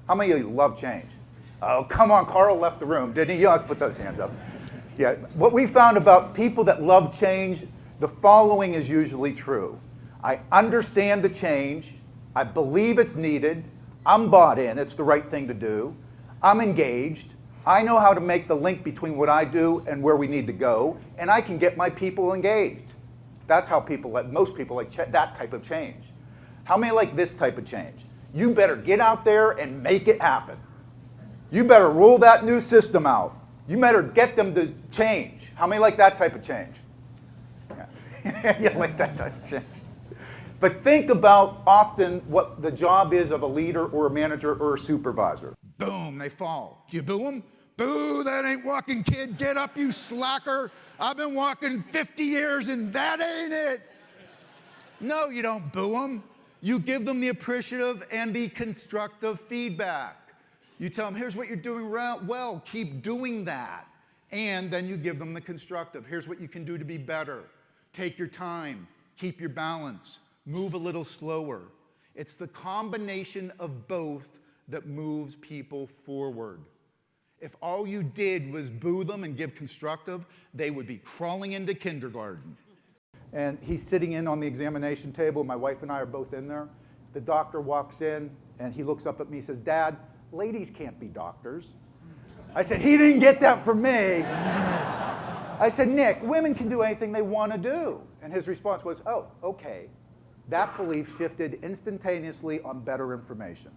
How many of you love change? Oh, come on, Carl left the room, didn't he? You don't have to put those hands up. Yeah, what we found about people that love change, the following is usually true. I understand the change, I believe it's needed, I'm bought in, it's the right thing to do, I'm engaged, I know how to make the link between what I do and where we need to go, and I can get my people engaged. That's how most people like that type of change. How many like this type of change? You better get out there and make it happen. You better roll that new system out. You better get them to change. How many like that type of change? Yeah. You like that type of change. But think about often what the job is of a leader or a manager or a supervisor. Boom, they fall. Do you boo them? Boo, that ain't walking, kid. Get up, you slacker. I've been walking 50 years and that ain't it. No, you don't boo them. You give them the appreciative and the constructive feedback. You tell them, here's what you're doing well, keep doing that. And then you give them the constructive. Here's what you can do to be better. Take your time, keep your balance, move a little slower. It's the combination of both that moves people forward. If all you did was boo them and give constructive, they would be crawling into kindergarten. And he's sitting in on the examination table. My wife and I are both in there. The doctor walks in and he looks up at me and says, Dad, ladies can't be doctors. I said, he didn't get that from me. I said, Nick, women can do anything they want to do. And his response was, oh, okay. That belief shifted instantaneously on better information.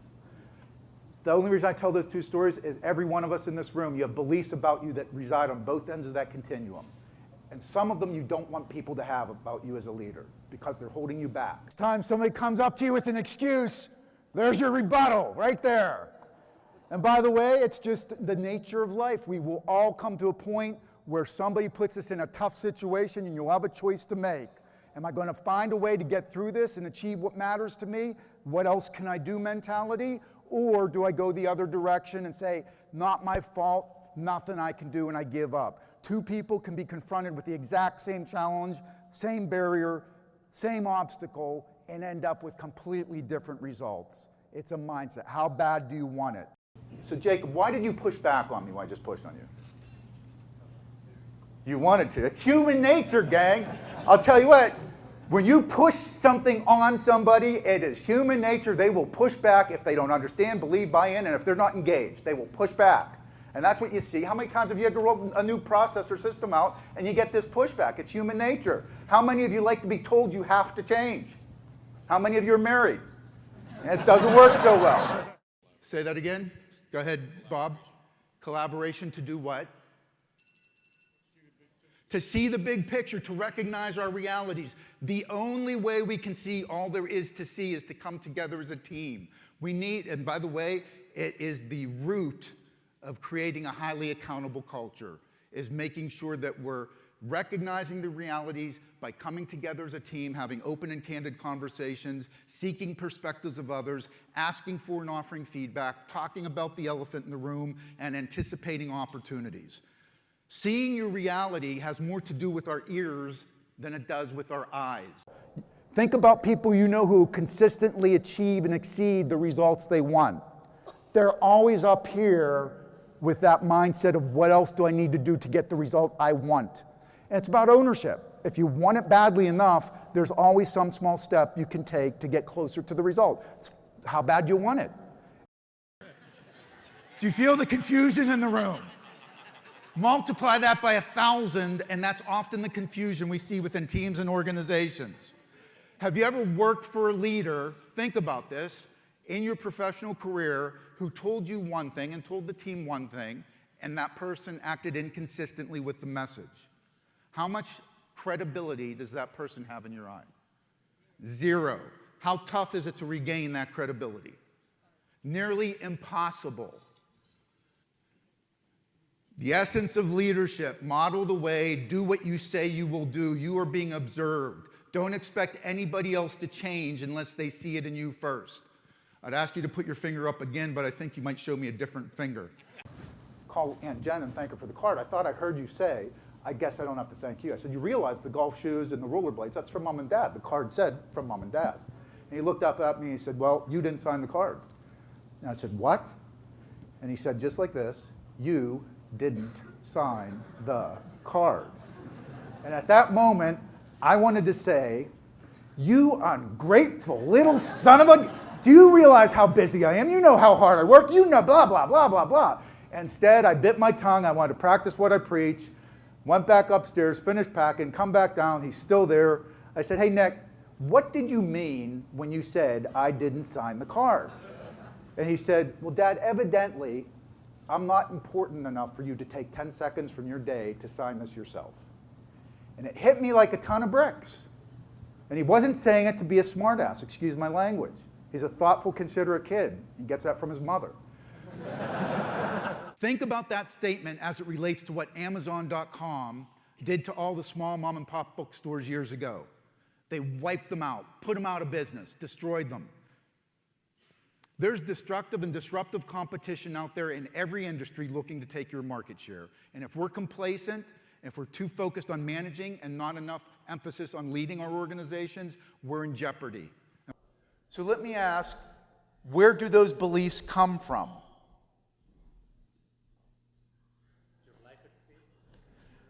The only reason I tell those two stories is every one of us in this room, you have beliefs about you that reside on both ends of that continuum. And some of them you don't want people to have about you as a leader because they're holding you back. Next time somebody comes up to you with an excuse, there's your rebuttal right there. And by the way, it's just the nature of life. We will all come to a point where somebody puts us in a tough situation and you'll have a choice to make. Am I going to find a way to get through this and achieve what matters to me? What else can I do mentality? Or do I go the other direction and say, not my fault, nothing I can do, and I give up? Two people can be confronted with the exact same challenge, same barrier, same obstacle, and end up with completely different results. It's a mindset. How bad do you want it? So Jacob, why did you push back on me when I just pushed on you? You wanted to. It's human nature, gang. I'll tell you what, when you push something on somebody, it is human nature. They will push back if they don't understand, believe, buy in, and if they're not engaged, they will push back. And that's what you see. How many times have you had to roll a new process or system out and you get this pushback? It's human nature. How many of you like to be told you have to change? How many of you are married? It doesn't work so well. Say that again. Go ahead, Bob. Collaboration to do what? To see the big picture, to recognize our realities. The only way we can see all there is to see is to come together as a team. We need, and by the way, it is the root of creating a highly accountable culture, is making sure that we're recognizing the realities by coming together as a team, having open and candid conversations, seeking perspectives of others, asking for and offering feedback, talking about the elephant in the room, and anticipating opportunities. Seeing your reality has more to do with our ears than it does with our eyes. Think about people you know who consistently achieve and exceed the results they want. They're always up here with that mindset of what else do I need to do to get the result I want. And it's about ownership. If you want it badly enough, there's always some small step you can take to get closer to the result. It's how bad you want it. Do you feel the confusion in the room? Multiply that by 1,000, and that's often the confusion we see within teams and organizations. Have you ever worked for a leader, think about this, in your professional career who told you one thing and told the team one thing, and that person acted inconsistently with the message? How much credibility does that person have in your eye? Zero. How tough is it to regain that credibility? Nearly impossible. The essence of leadership, model the way, do what you say you will do. You are being observed. Don't expect anybody else to change unless they see it in you first. I'd ask you to put your finger up again, but I think you might show me a different finger. Call Aunt Jen and thank her for the card. I thought I heard you say, I guess I don't have to thank you. I said, you realize the golf shoes and the rollerblades, that's from Mom and Dad. The card said from Mom and Dad. And he looked up at me and he said, well, you didn't sign the card. And I said, what? And he said, just like this, you didn't sign the card. And at that moment, I wanted to say, you ungrateful little son of a... Do you realize how busy I am? You know how hard I work. You know blah, blah, blah, blah, blah. Instead, I bit my tongue. I wanted to practice what I preach. Went back upstairs, finished packing, come back down. He's still there. I said, hey, Nick, what did you mean when you said I didn't sign the card? And he said, well, Dad, evidently, I'm not important enough for you to take 10 seconds from your day to sign this yourself. And it hit me like a ton of bricks. And he wasn't saying it to be a smartass, excuse my language. He's a thoughtful, considerate kid. He gets that from his mother. Think about that statement as it relates to what Amazon.com did to all the small mom and pop bookstores years ago. They wiped them out, put them out of business, destroyed them. There's destructive and disruptive competition out there in every industry looking to take your market share. And if we're complacent, if we're too focused on managing and not enough emphasis on leading our organizations, we're in jeopardy. So let me ask, where do those beliefs come from?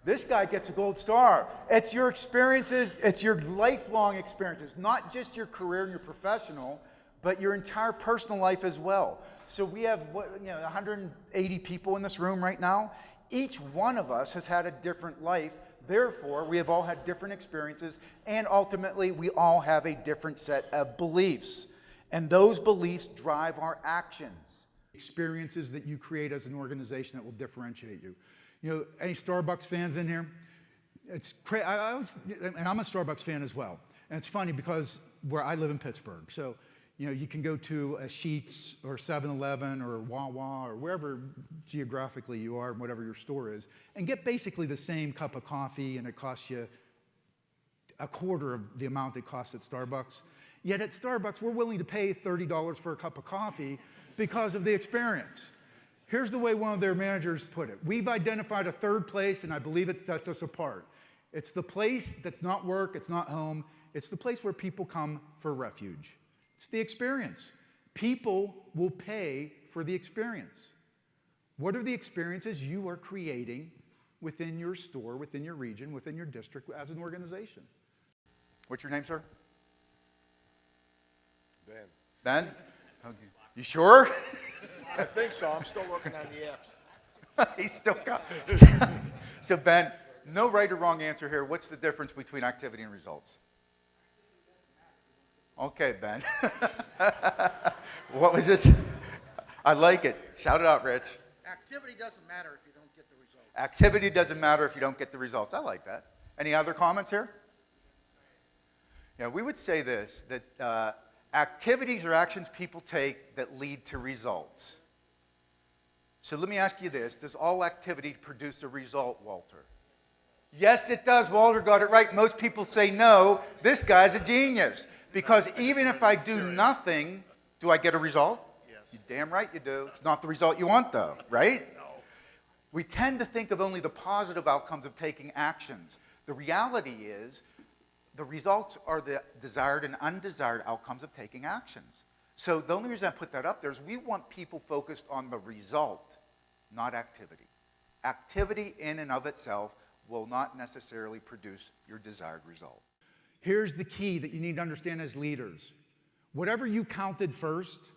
This guy gets a gold star. It's your experiences, it's your lifelong experiences, not just your career and your professional, but your entire personal life as well. So we have 180 people in this room right now. Each one of us has had a different life. Therefore, we have all had different experiences, and ultimately, we all have a different set of beliefs. And those beliefs drive our actions. Experiences that you create as an organization that will differentiate you. You know, any Starbucks fans in here? It's crazy. And I'm a Starbucks fan as well. And it's funny because where I live in Pittsburgh, so you can go to a Sheetz or 7-Eleven or Wawa or wherever geographically you are, whatever your store is, and get basically the same cup of coffee, and it costs you a quarter of the amount it costs at Starbucks. Yet at Starbucks, we're willing to pay $30 for a cup of coffee because of the experience. Here's the way one of their managers put it. We've identified a third place, and I believe it sets us apart. It's the place that's not work, it's not home, it's the place where people come for refuge. It's the experience. People will pay for the experience. What are the experiences you are creating within your store, within your region, within your district as an organization? What's your name, sir? Ben. Ben? Okay. You sure? I think so. I'm still working on the F's. He's still got. So Ben, no right or wrong answer here. What's the difference between activity and results? Okay, Ben. What was this? I like it. Shout it out, Rich. Activity doesn't matter if you don't get the results. Activity doesn't matter if you don't get the results. I like that. Any other comments here? Yeah, we would say this, that activities or actions people take that lead to results. So let me ask you this. Does all activity produce a result, Walter? Yes, it does. Walter got it right. Most people say no. This guy's a genius. Because even if I do nothing, do I get a result? Yes. You're damn right you do. It's not the result you want, though, right? No. We tend to think of only the positive outcomes of taking actions. The reality is, the results are the desired and undesired outcomes of taking actions. So the only reason I put that up there is we want people focused on the result, not activity. Activity in and of itself will not necessarily produce your desired result. Here's the key that you need to understand as leaders. Whatever you counted first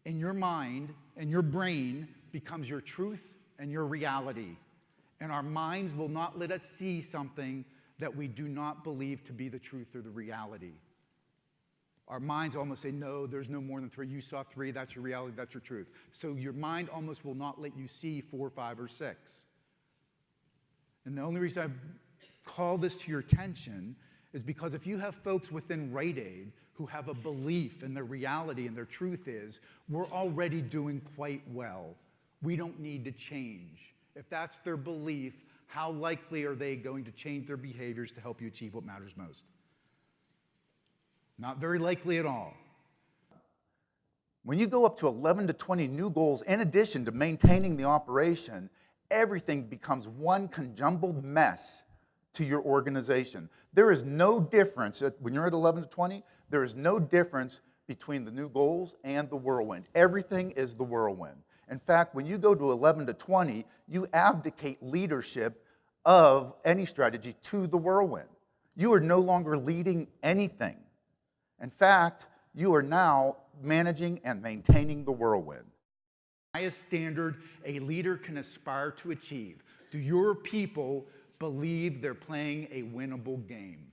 in your mind and your brain becomes your truth and your reality. And our minds will not let us see something that we do not believe to be the truth or the reality. Our minds almost say, no, there's no more than 3. You saw 3, that's your reality, that's your truth. So your mind almost will not let you see 4, 5, or 6. And the only reason I call this to your attention is because if you have folks within Rite Aid who have a belief in their reality and their truth is, we're already doing quite well. We don't need to change. If that's their belief, how likely are they going to change their behaviors to help you achieve what matters most? Not very likely at all. When you go up to 11 to 20 new goals in addition to maintaining the operation, everything becomes one conjumbled mess to your organization. There is no difference, when you're at 11 to 20, there is no difference between the new goals and the whirlwind. Everything is the whirlwind. In fact, when you go to 11 to 20, you abdicate leadership of any strategy to the whirlwind. You are no longer leading anything. In fact, you are now managing and maintaining the whirlwind. Highest standard a leader can aspire to achieve. Do your people believe they're playing a winnable game?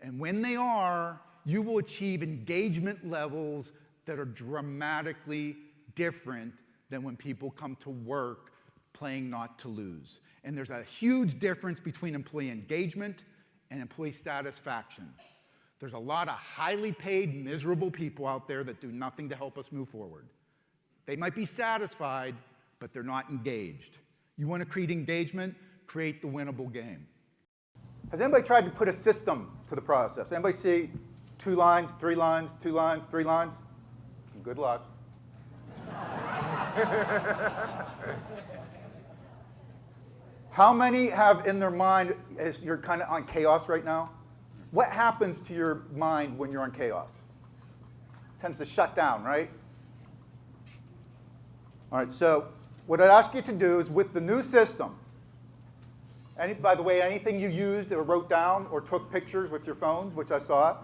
And when they are, you will achieve engagement levels that are dramatically different than when people come to work playing not to lose. And there's a huge difference between employee engagement and employee satisfaction. There's a lot of highly paid, miserable people out there that do nothing to help us move forward. They might be satisfied, but they're not engaged. You want to create engagement? Create the winnable game. Has anybody tried to put a system to the process? Anybody see 2 lines, 3 lines, 2 lines, 3 lines? Good luck. How many have in their mind, as you're kind of on chaos right now? What happens to your mind when you're on chaos? It tends to shut down, right? All right, so what I'd ask you to do is with the new system, by the way, anything you used or wrote down or took pictures with your phones, which I saw,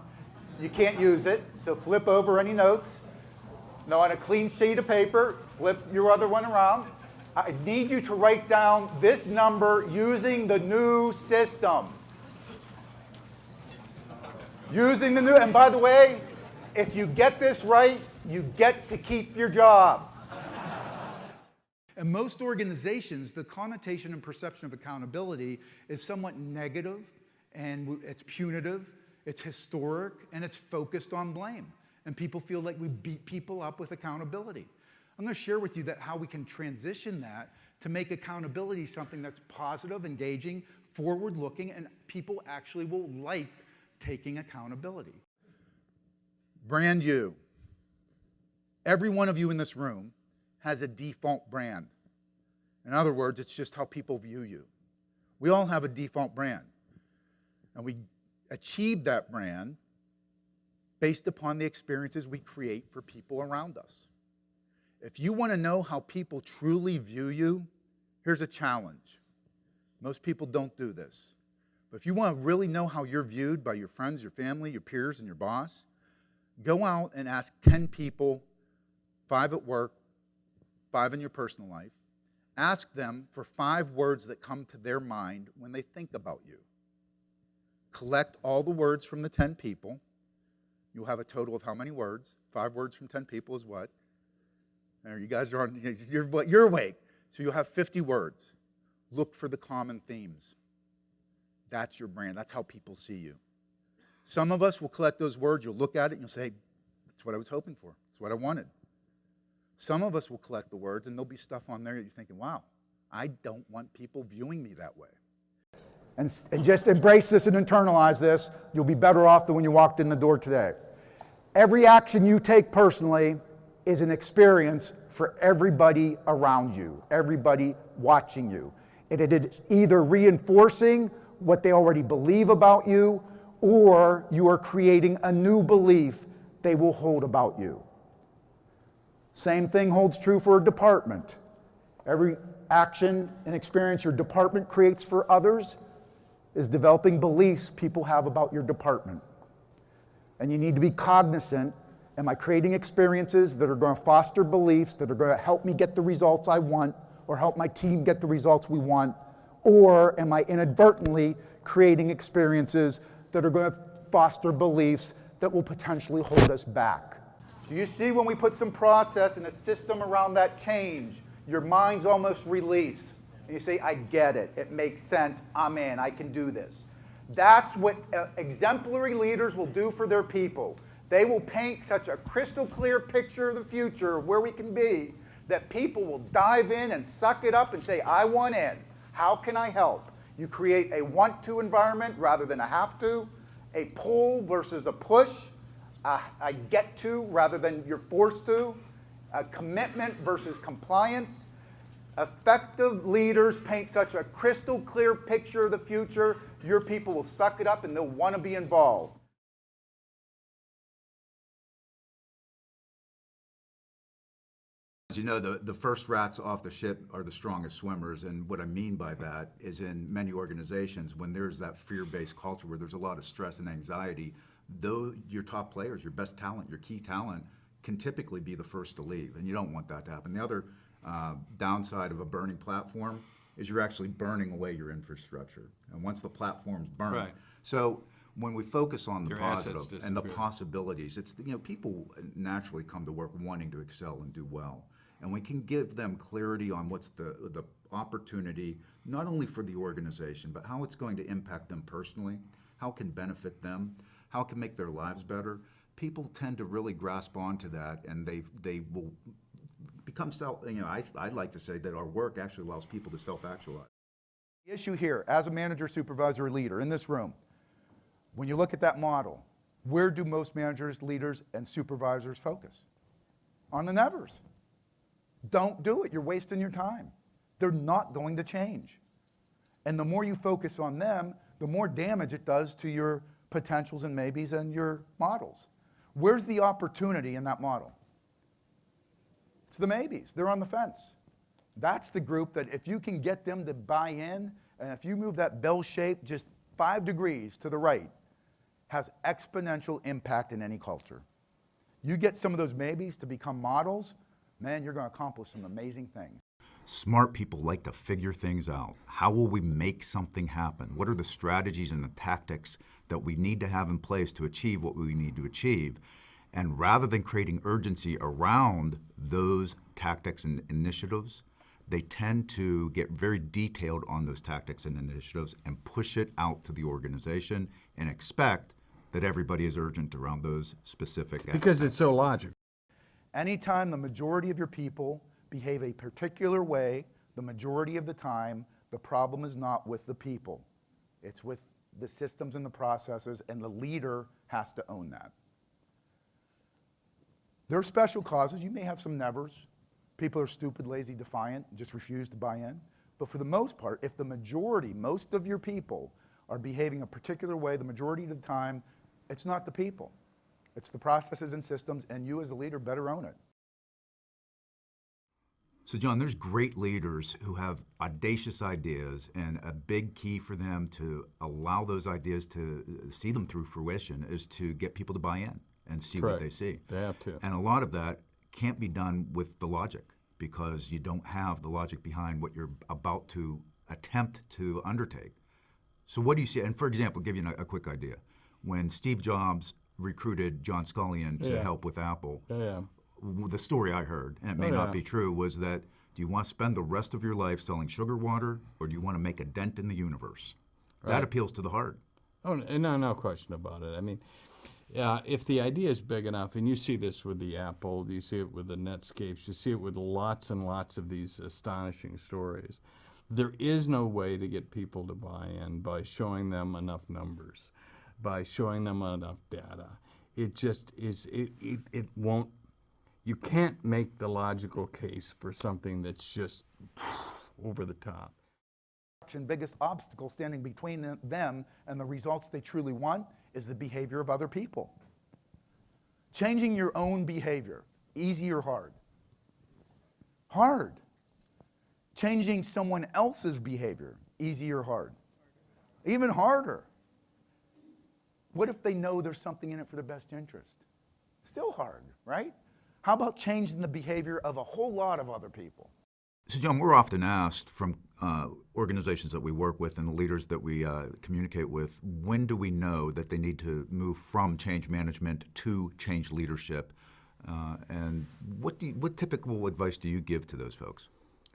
you can't use it, so flip over any notes. Now on a clean sheet of paper, flip your other one around. I need you to write down this number using the new system. Using the new, and by the way, if you get this right, you get to keep your job. In most organizations, the connotation and perception of accountability is somewhat negative, and it's punitive, it's historic, and it's focused on blame. And people feel like we beat people up with accountability. I'm going to share with you how we can transition that to make accountability something that's positive, engaging, forward-looking, and people actually will like taking accountability. Brand you. Every one of you in this room has a default brand. In other words, it's just how people view you. We all have a default brand. And we achieve that brand based upon the experiences we create for people around us. If you want to know how people truly view you, here's a challenge. Most people don't do this. But if you want to really know how you're viewed by your friends, your family, your peers, and your boss, go out and ask 10 people, 5 at work, 5 in your personal life. Ask them for 5 words that come to their mind when they think about you. Collect all the words from the 10 people. You'll have a total of how many words? 5 words from 10 people is what? There, you guys are on, you're awake. So you'll have 50 words. Look for the common themes. That's your brand. That's how people see you. Some of us will collect those words. You'll look at it and you'll say, that's what I was hoping for. That's what I wanted. Some of us will collect the words and there'll be stuff on there that you're thinking, wow, I don't want people viewing me that way. And just embrace this and internalize this. You'll be better off than when you walked in the door today. Every action you take personally is an experience for everybody around you, everybody watching you. It is either reinforcing what they already believe about you, or you are creating a new belief they will hold about you. Same thing holds true for a department. Every action and experience your department creates for others is developing beliefs people have about your department. And you need to be cognizant, am I creating experiences that are going to foster beliefs, that are going to help me get the results I want, or help my team get the results we want, or am I inadvertently creating experiences that are going to foster beliefs that will potentially hold us back? Do you see when we put some process and a system around that change, your mind's almost release. And you say, I get it. It makes sense. I'm in. I can do this. That's what exemplary leaders will do for their people. They will paint such a crystal clear picture of the future, of where we can be, that people will dive in and suck it up and say, I want in. How can I help? You create a want-to environment rather than a have-to, a pull versus a push, a get-to rather than you're forced to, a commitment versus compliance. Effective leaders paint such a crystal clear picture of the future, your people will suck it up and they'll want to be involved. As you know, the first rats off the ship are the strongest swimmers, and what I mean by that is in many organizations, when there's that fear-based culture where there's a lot of stress and anxiety, though your top players, your best talent, your key talent, can typically be the first to leave, and you don't want that to happen. The other downside of a burning platform is you're actually burning away your infrastructure, and once the platform's burned. Right. So when we focus on the Your assets positive and the disappear. possibilities, it's, people naturally come to work wanting to excel and do well. And we can give them clarity on what's the opportunity, not only for the organization, but how it's going to impact them personally, how it can benefit them, how it can make their lives better. People tend to really grasp onto that, and they will become I'd like to say that our work actually allows people to self-actualize. The issue here, as a manager, supervisor, or leader in this room, when you look at that model, where do most managers, leaders, and supervisors focus? On the nevers. Don't do it. You're wasting your time. They're not going to change. And the more you focus on them, the more damage it does to your potentials and maybes and your models. Where's the opportunity in that model? It's the maybes. They're on the fence. That's the group that if you can get them to buy in, and if you move that bell shape just 5 degrees to the right, has exponential impact in any culture. You get some of those maybes to become models, man, you're going to accomplish some amazing things. Smart people like to figure things out. How will we make something happen? What are the strategies and the tactics that we need to have in place to achieve what we need to achieve? And rather than creating urgency around those tactics and initiatives, they tend to get very detailed on those tactics and initiatives and push it out to the organization and expect that everybody is urgent around those specific Because it's so logical. Anytime the majority of your people behave a particular way, the majority of the time, the problem is not with the people. It's with the systems and the processes, and the leader has to own that. There are special causes. You may have some nevers. People are stupid, lazy, defiant, just refuse to buy in. But for the most part, if the majority, most of your people are behaving a particular way, the majority of the time, it's not the people. It's the processes and systems, and you as a leader better own it. So John, there's great leaders who have audacious ideas, and a big key for them to allow those ideas to see them through fruition is to get people to buy in and see what they see. They have to. And a lot of that can't be done with the logic, because you don't have the logic behind what you're about to attempt to undertake. So what do you see? And for example, I'll give you a quick idea. When Steve Jobs recruited John Scullion to help with Apple, the story I heard, and it may not be true, was that, do you want to spend the rest of your life selling sugar water, or do you want to make a dent in the universe? Right. That appeals to the heart. Oh, no question about it. I mean, if the idea is big enough, and you see this with the Apple, you see it with the Netscapes, you see it with lots and lots of these astonishing stories, there is no way to get people to buy in by showing them enough numbers, by showing them enough data. It just is, it won't, you can't make the logical case for something that's just over the top. Biggest obstacle standing between them and the results they truly want is the behavior of other people. Changing your own behavior, easy or hard? Hard. Changing someone else's behavior, easy or hard? Even harder. What if they know there's something in it for their best interest? Still hard, right? How about changing the behavior of a whole lot of other people? So John, we're often asked from organizations that we work with and the leaders that we communicate with, when do we know that they need to move from change management to change leadership? And what typical advice do you give to those folks?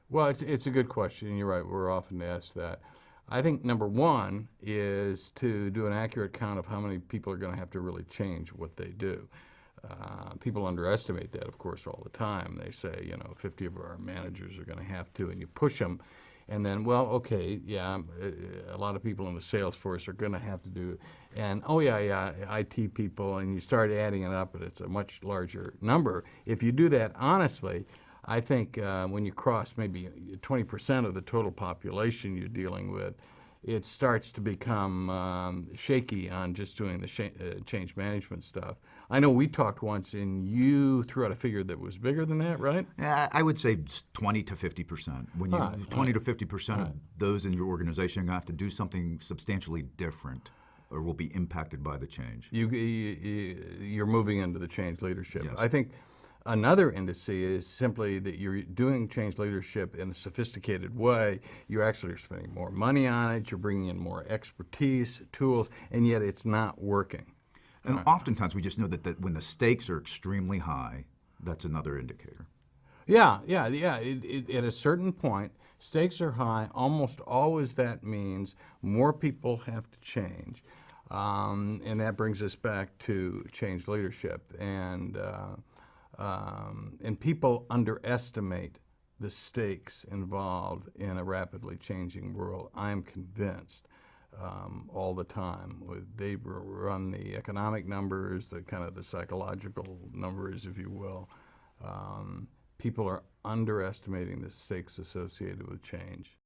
Well, it's a good question. You're right. We're often asked that. I think number one is to do an accurate count of how many people are going to have to really change what they do. People underestimate that, of course, all the time. They say, 50 of our managers are going to have to, and you push them. And then, well, okay, yeah, a lot of people in the sales force are going to have to do it. And, oh, yeah, IT people, and you start adding it up, and it's a much larger number. If you do that honestly, I think when you cross maybe 20% of the total population you're dealing with, it starts to become shaky on just doing the change management stuff. I know we talked once, and you threw out a figure that was bigger than that, right? I would say 20 to 50%. When you 20 to 50% of those in your organization are going to have to do something substantially different, or will be impacted by the change. You're moving into the change leadership. Yes. I think another indice is simply that you're doing change leadership in a sophisticated way. You actually are spending more money on it. You're bringing in more expertise, tools, and yet it's not working. And oftentimes we just know that when the stakes are extremely high, that's another indicator. Yeah. At a certain point, stakes are high. Almost always that means more people have to change. And that brings us back to change leadership. And people underestimate the stakes involved in a rapidly changing world. I'm convinced all the time. They run the economic numbers, the kind of the psychological numbers, if you will. People are underestimating the stakes associated with change.